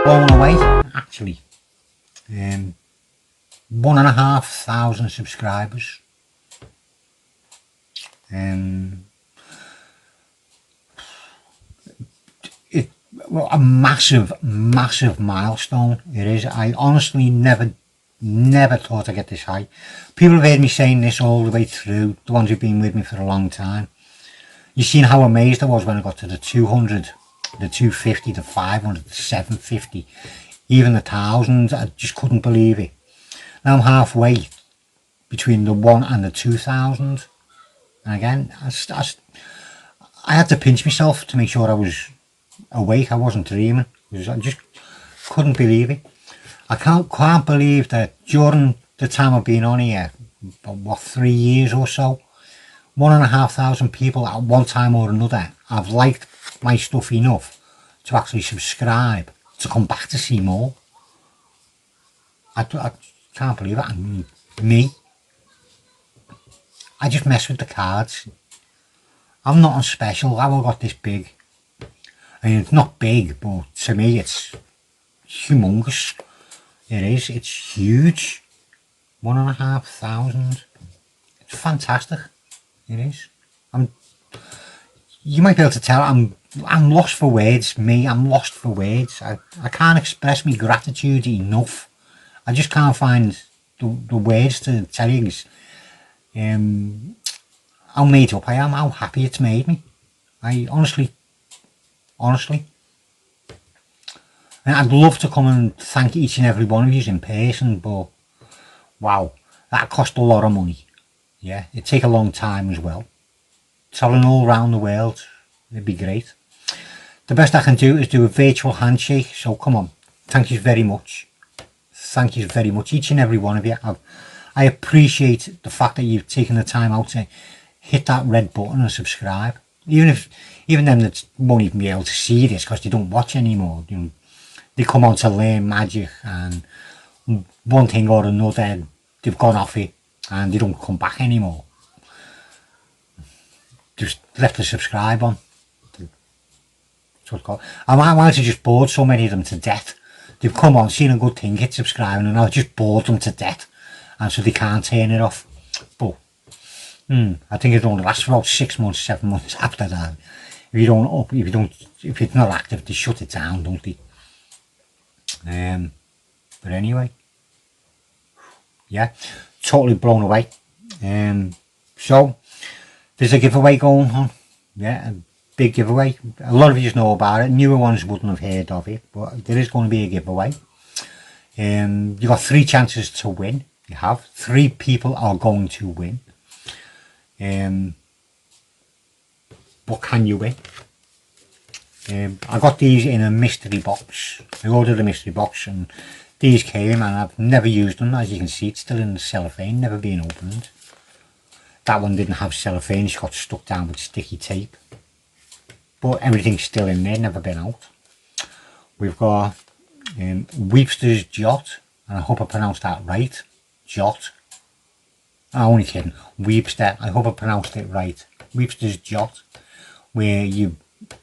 blown away, actually. 1,500 subscribers. Well, a massive milestone it is. I honestly never thought I'd get this high. People have heard me saying this all the way through, the ones who've been with me for a long time. You've seen how amazed I was when I got to the 200, the 250, the 500, the 750, even the 1,000. I just couldn't believe it. Now I'm halfway between the 1 and the 2,000. And again, I had to pinch myself to make sure I was awake. I wasn't dreaming. I just couldn't believe it. I can't believe that during the time I've been on here, what, 3 years or so, 1,500 people at one time or another have liked my stuff enough to actually subscribe, to come back to see more. I can't believe it. And me, I just mess with the cards. I'm not special. How I got this big? I mean, it's not big, but to me it's humongous. It is. It's huge. 1,500. It's fantastic. It is. You might be able to tell I'm lost for words. I'm lost for words. I can't express my gratitude enough. I just can't find the words to tell you how made up I am, how happy it's made me. I honestly, and I'd love to come and thank each and every one of you in person, but wow, that cost a lot of money. Yeah, it'd take a long time as well. Traveling all around the world, it'd be great. The best I can do is do a virtual handshake, so come on, thank you very much. Thank you very much, each and every one of you. I appreciate the fact that you've taken the time out to hit that red button and subscribe. Even them that won't even be able to see this because they don't watch anymore. You know, they come on to learn magic and one thing or another, they've gone off it and they don't come back anymore. Just left the subscribe on. That's what it's called. I might have just bored so many of them to death. They've come on, seen a good thing, hit subscribing, and I've just bored them to death. And so they can't turn it off. But I think it only lasts for about 6 months, 7 months after that. If it's not active, they shut it down, don't they? But anyway, yeah, totally blown away. So there's a giveaway going on. Yeah, a big giveaway. A lot of you know about it. Newer ones wouldn't have heard of it, but there is going to be a giveaway. You've got 3 chances to win. You have 3 people are going to win. What can you win? I got these in a mystery box. I ordered a mystery box and these came and I've never used them. As you can see, it's still in the cellophane, never been opened. That one didn't have cellophane, it's got stuck down with sticky tape. But everything's still in there, never been out. We've got Weepster's Jot, and I hope I pronounced that right. Jot. I'm only kidding. Weepster, I hope I pronounced it right. Weepster's Jot, where you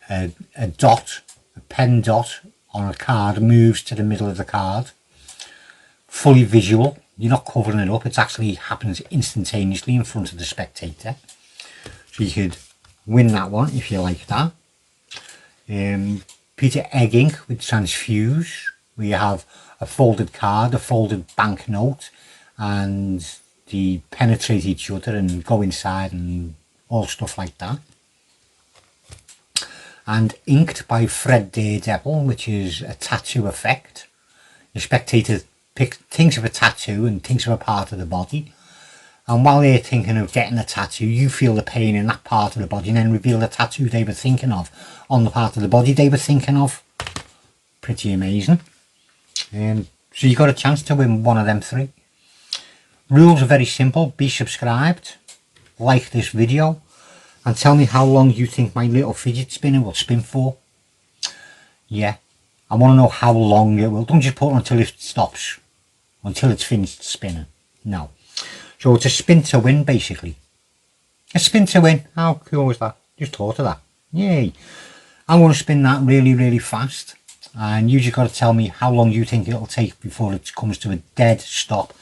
a dot, a pen dot on a card moves to the middle of the card. Fully visual. You're not covering it up. It actually happens instantaneously in front of the spectator. So you could win that one if you like that. Peter Egg ink with Transfuse, where you have a folded card, a folded banknote, and they penetrate each other and go inside and all stuff like that. And Inked by Fred Daredevil, which is a tattoo effect. The spectator thinks of a tattoo and thinks of a part of the body, and while they're thinking of getting a tattoo, you feel the pain in that part of the body and then reveal the tattoo they were thinking of on the part of the body they were thinking of. Pretty amazing. So you got a chance to win one of them 3. Rules are very simple. Be subscribed, like this video, and tell me how long you think my little fidget spinner will spin for. Yeah, I want to know how long it will. Don't just put it until it stops, until it's finished spinning. No. So it's a spin to win, basically. A spin to win. How cool is that? Just thought of that. Yay. I'm going to spin that really, really fast. and you just got to tell me how long you think it'll take before it comes to a dead stop.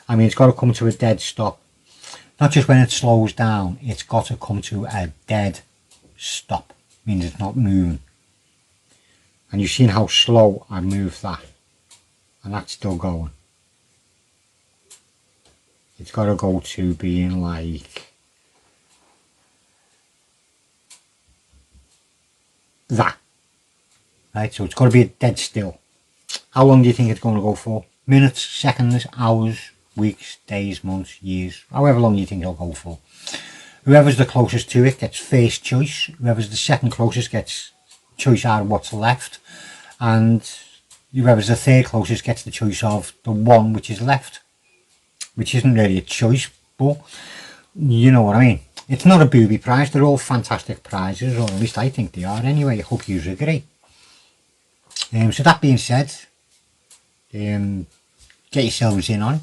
I mean, it's got to come to a dead stop, not just when it slows down, it's got to come to a dead stop. It means it's not moving. And you've seen how slow I moved that, and that's still going. It's got to go to being like that. Right, so it's got to be dead still. How long do you think it's going to go for? Minutes, seconds, hours, weeks, days, months, years, however long you think it'll go for. Whoever's the closest to it gets first choice. Whoever's the second closest gets choice out of what's left. And whoever's the third closest gets the choice of the one which is left. Which isn't really a choice, but you know what I mean. It's not a booby prize, they're all fantastic prizes, or at least I think they are anyway. I hope you agree. So that being said, get yourselves in on it.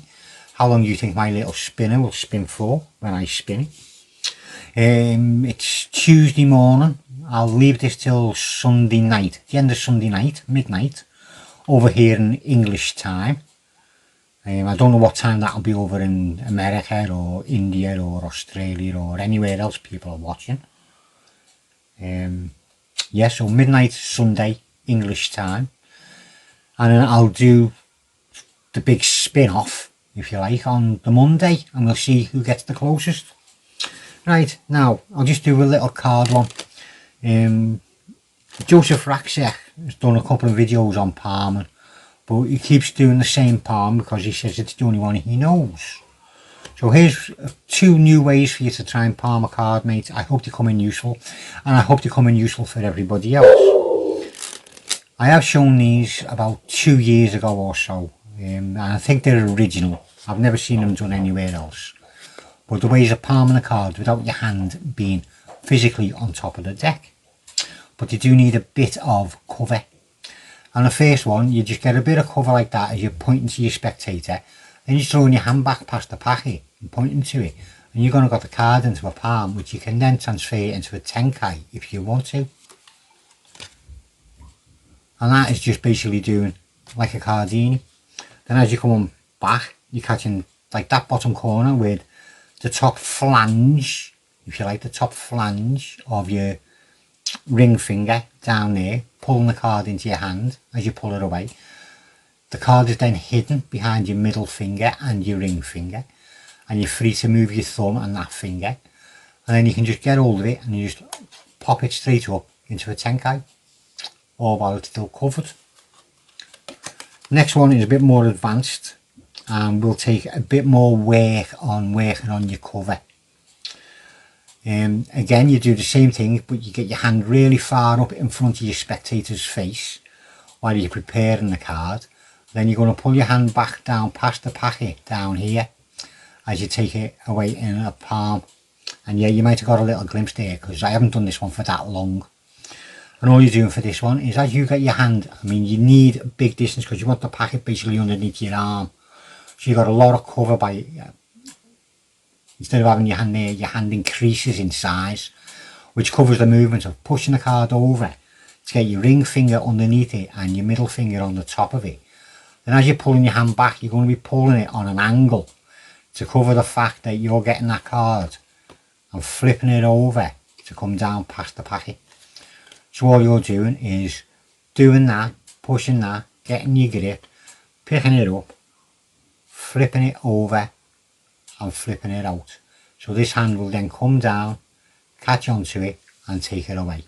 How long do you think my little spinner will spin for when I spin it? It's Tuesday morning. I'll leave this till Sunday night, the end of Sunday night, midnight, over here in English time. I don't know what time that'll be over in America or India or Australia or anywhere else people are watching. Yeah, so midnight Sunday English time, and then I'll do the big spin-off, if you like, on the Monday, and we'll see who gets the closest. Right, now I'll just do a little card one. Joseph Raksek has done a couple of videos on palming, but he keeps doing the same palm because he says it's the only one he knows. So here's 2 new ways for you to try and palm a card, mate. I hope they come in useful, and I hope they come in useful for everybody else. I have shown these about 2 years ago or so, and I think they're original. I've never seen them done anywhere else. But the ways of palming a card without your hand being physically on top of the deck. But you do need a bit of cover. And the first one, you just get a bit of cover like that as you're pointing to your spectator. Then you're throwing your hand back past the packet and pointing to it. And you're going to get the card into a palm, which you can then transfer into a tenkai if you want to. And that is just basically doing like a cardini. Then as you come back, you're catching like that bottom corner with the top flange, if you like, the top flange of your ring finger down there, pulling the card into your hand as you pull it away. The card is then hidden behind your middle finger and your ring finger, and you're free to move your thumb and that finger, and then you can just get hold of it and you just pop it straight up into a tenkai, all while it's still covered. Next one is a bit more advanced and will take a bit more work on working on your cover. Again, you do the same thing, but you get your hand really far up in front of your spectator's face while you're preparing the card. Then you're going to pull your hand back down past the packet down here as you take it away in a palm. And yeah, you might have got a little glimpse there because I haven't done this one for that long. And all you're doing for this one is as you get your hand, I mean, you need a big distance because you want the packet basically underneath your arm. So you've got a lot of cover by, instead of having your hand there, your hand increases in size, which covers the movement of pushing the card over to get your ring finger underneath it and your middle finger on the top of it. Then as you're pulling your hand back, you're going to be pulling it on an angle to cover the fact that you're getting that card and flipping it over to come down past the packet. So all you're doing is doing that, pushing that, getting your grip, picking it up, flipping it over and flipping it out. So this hand will then come down, catch onto it and take it away.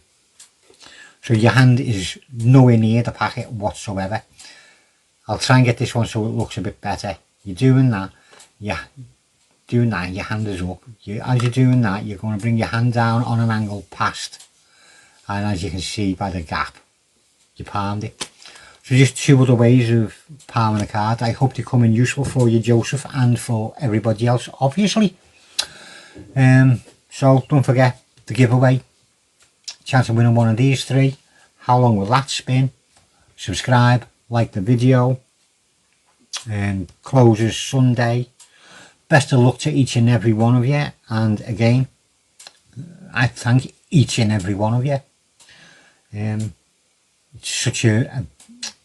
So your hand is nowhere near the packet whatsoever. I'll try and get this one so it looks a bit better. You're doing that, your hand is up. As you're doing that, you're going to bring your hand down on an angle past, and as you can see by the gap, you palmed it. So just 2 other ways of palming a card. I hope they come in useful for you, Joseph, and for everybody else, obviously. So don't forget the giveaway. Chance of winning one of these 3. How long will that spin? Subscribe, like the video, and closes Sunday. Best of luck to each and every one of you, and again I thank each and every one of you. It's such a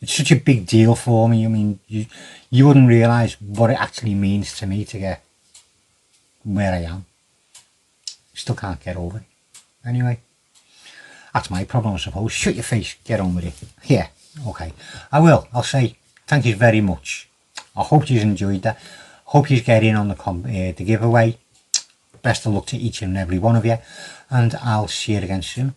It's such a big deal for me. I mean, you wouldn't realise what it actually means to me to get where I am. Still can't get over it. Anyway, that's my problem, I suppose. Shut your face, get on with it. Yeah, okay. I will. I'll say thank you very much. I hope you enjoyed that. Hope you get in on the giveaway. Best of luck to each and every one of you. And I'll see you again soon.